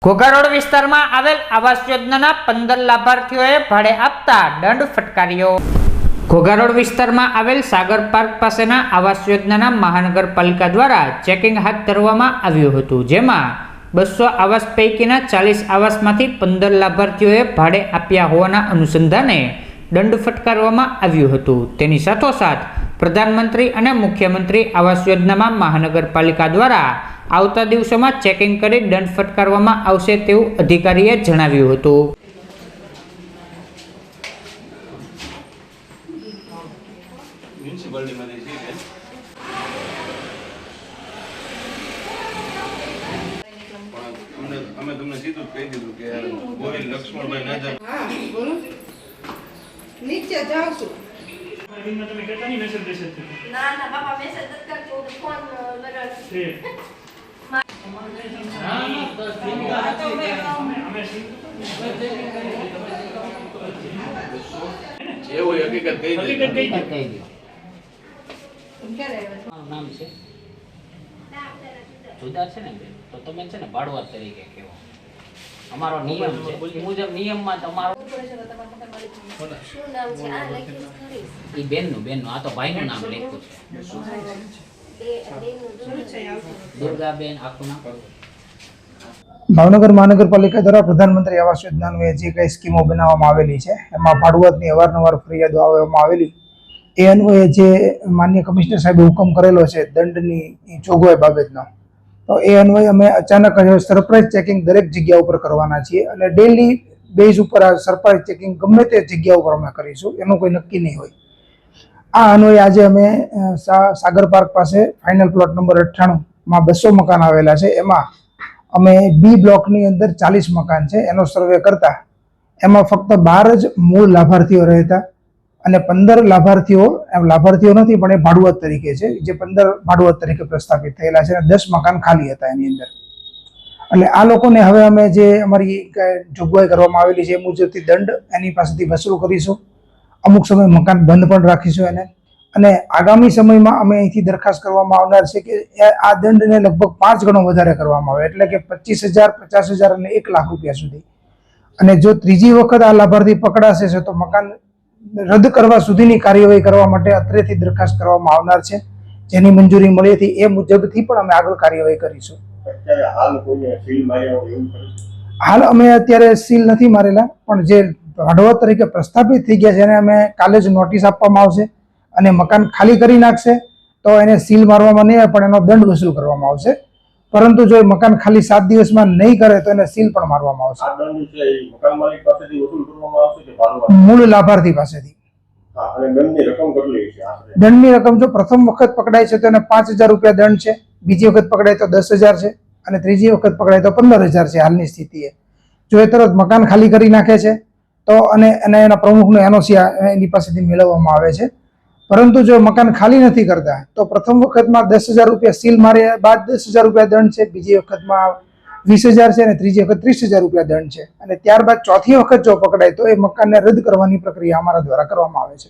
Ghogha road વિસ્તારમાં આવેલ આવાસ યોજનાના 15 લાભાર્થીઓએ ભાડે આપતા દંડ ફટકાર્યો। ઘોઘા રોડ વિસ્તારમાં આવેલ સાગર પાર્ક પાસેના આવાસ યોજનાના મહાનગરપાલિકા દ્વારા ચેકિંગ હાથ ધરવામાં આવ્યું હતું, જેમાં 200 આવાસ પૈકીના 40 આવાસમાંથી 15 લાભાર્થીઓએ ભાડે આપ્યા હોવાના અનુસંધાને દંડ ફટકારવામાં આવ્યું હતું। તેની સાથોસાથ પ્રધાનમંત્રી અને મુખ્યમંત્રી આવાસ યોજનામાં મહાનગરપાલિકા દ્વારા આવતા દિવસોમાં ચેકિંગ કરી દંડ ફટકારવામાં આવશે તેવું અધિકારીએ જણાવ્યું હતું। અમે તમને સીધું કહી દીધું કે ગોવિંદ લક્ષ્મણભાઈ ના જાય। હા બોલો નીચે જાવ છું માં તમે કેટલાની મેસેજ દેશે ના ના બાપા મેસેજ જ કરજો ફોન લગાડ છે જે હોય હકીકત કહી દે। નામ છે જુદા છે ને તો તમે છે ને ભાડુઆત તરીકે કહેવો। અમારો નિયમ છે એ મુજબ નિયમમાં તમારો શું નામ છે આ લખીશ ખરી ઈ બેનનું આ તો ભાઈનું નામ લખ્યું છે દુર્ગાબેન આખું નામ। ભાવનગર મહાનગરપાલિકા દ્વારા પ્રધાનમંત્રી આવાસ યોજનાનું જે કંઈ સ્કીમો બનાવવામાં આવેલી છે એમાં ભાડુઆતની અવારનવાર ફરિયાદો આવવામાં આવેલી એ અન્વયે જે માન્ય કમિશનર સાહેબે હુકમ કરેલો છે દંડની જોગવાઈ બાબતનો, તો એ અન્વયે અમે અચાનક સરપ્રાઇઝ ચેકિંગ દરેક જગ્યા ઉપર કરવાના છીએ અને ડેલી બેઝ ઉપર આ સરપ્રાઇઝ ચેકિંગ ગમે તે જગ્યા ઉપર અમે કરીશું, એનું કોઈ નક્કી નહીં હોય। આ અન્વયે આજે અમે સાગર પાર્ક પાસે ફાઇનલ પ્લોટ નંબર 98માં 200 મકાન આવેલા છે, એમાં અમે બી બ્લોકની અંદર 40 મકાન છે એનો સર્વે કરતા એમાં ફક્ત 12 જ મૂળ લાભાર્થીઓ રહેતા અને 15 લાભાર્થીઓ નથી પણ એ ભાડુઆત તરીકે છે, જે 15 ભાડુઆત તરીકે પ્રસ્થાપિત થયેલા છે અને 10 મકાન ખાલી હતા એની અંદર। એટલે આ લોકોને હવે અમે જે અમારી જોગવાઈ કરવામાં આવેલી છે એ મુજબથી દંડ એની પાસેથી વસૂલ કરીશું। અમુક સમય મકાન બંધ પણ રાખીશું એને, અને આગામી સમયમાં અમે અહીંથી દરખાસ્ત કરવામાં આવનાર છે કે આ દંડને લગભગ 5 ગણો વધારે કરવામાં આવે, એટલે કે 25,000, 50,000 અને 1 લાખ રૂપિયા સુધી। અને જો ત્રીજી વખત આ લાભાર્થી પકડાશે છે તો મકાન રદ કરવા સુધીની કાર્યવાહી કરવા માટે અત્રેથી દરખાસ્ત કરવામાં આવનાર છે, જેની મંજૂરી મળી હતી એ મુજબથી પણ અમે આગળ કાર્યવાહી કરીશું। હાલ અમે અત્યારે સીલ નથી મારેલા, પણ જે ભાડુઆત તરીકે પ્રસ્થાપિત થઈ ગયા છે એને અમે કાલે જ નોટિસ આપવામાં આવશે અને મકાન ખાલી કરી નાખશે તો એને સીલ મારવામાં નહીં આવે પણ એનો દંડ વસૂલ કરવામાં આવશે। પરંતુ જો એ મકાન ખાલી 7 દિવસમાં નહીં કરે તો એને સીલ પણ મારવામાં આવશે। મૂળ લાભાર્થી પાસેથી દંડની રકમ જો પ્રથમ વખત પકડાય છે તો એને 5,000 રૂપિયા દંડ છે, બીજી વખત પકડાય તો 10,000 છે અને ત્રીજી વખત પકડાય તો 15,000 છે હાલની સ્થિતિએ। જો એ તરત મકાન ખાલી કરી નાખે છે તો અને એના પ્રમુખનો એનઓસી એની પાસેથી મેળવવામાં આવે છે। પરંતુ જો મકાન ખાલી નથી કરતા તો પ્રથમ વખતમાં 10,000 રૂપિયા સીલ માર્યા બાદ 10,000 રૂપિયા દંડ છે, બીજી વખતમાં 20,000 છે અને ત્રીજી વખત 30,000 રૂપિયા દંડ છે, અને ત્યારબાદ ચોથી વખત જો પકડાય તો એ મકાનને રદ કરવાની પ્રક્રિયા અમારા દ્વારા કરવામાં આવે છે।